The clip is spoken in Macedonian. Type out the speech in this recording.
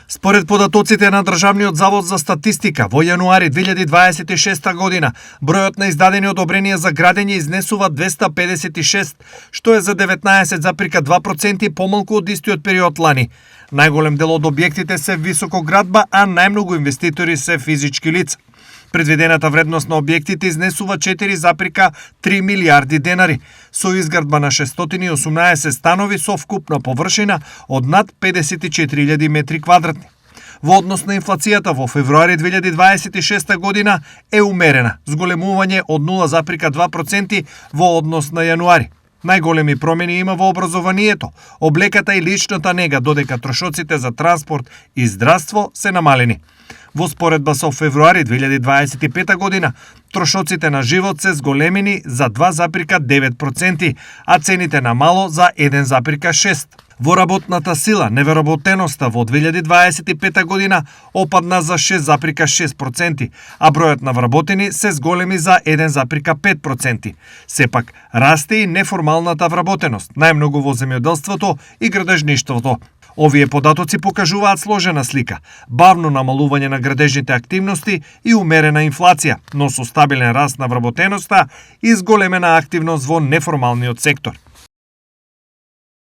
Според податоците на Државниот завод за статистика, во јануари 2026 година, бројот на издадени одобренија за градење изнесува 256, што е за 19,2% помалку од истиот период лани. Најголем дел од објектите се високоградба, а најмногу инвеститори се физички лица. Предвидената вредност на објектите изнесува 4,3 милиарди денари, со изградба на 618 станови со вкупна површина од над 54.000 метри квадратни. Во однос на инфлацијата во февруари 2026 година е умерена, зголемување од 0,2% во однос на јануари. Најголеми промени има во образованието, облеката и личната нега, додека трошоците за транспорт и здравство се намалени. Во споредба со февруари 2025 година, трошоците на живот се зголемени за 2,9%, а цените на мало за 1,6%. Во работната сила, невероботеноста во 2025 година опадна за 6,6%, а бројот на вработени се зголеми за 1,5%. Сепак, расте и неформалната вработеност, најмногу во земјоделството и градежништвото. Овие податоци покажуваат сложена слика, бавно намалување на градежните активности и умерена инфлација, но со стабилен раст на вработеноста и зголемена активност во неформалниот сектор.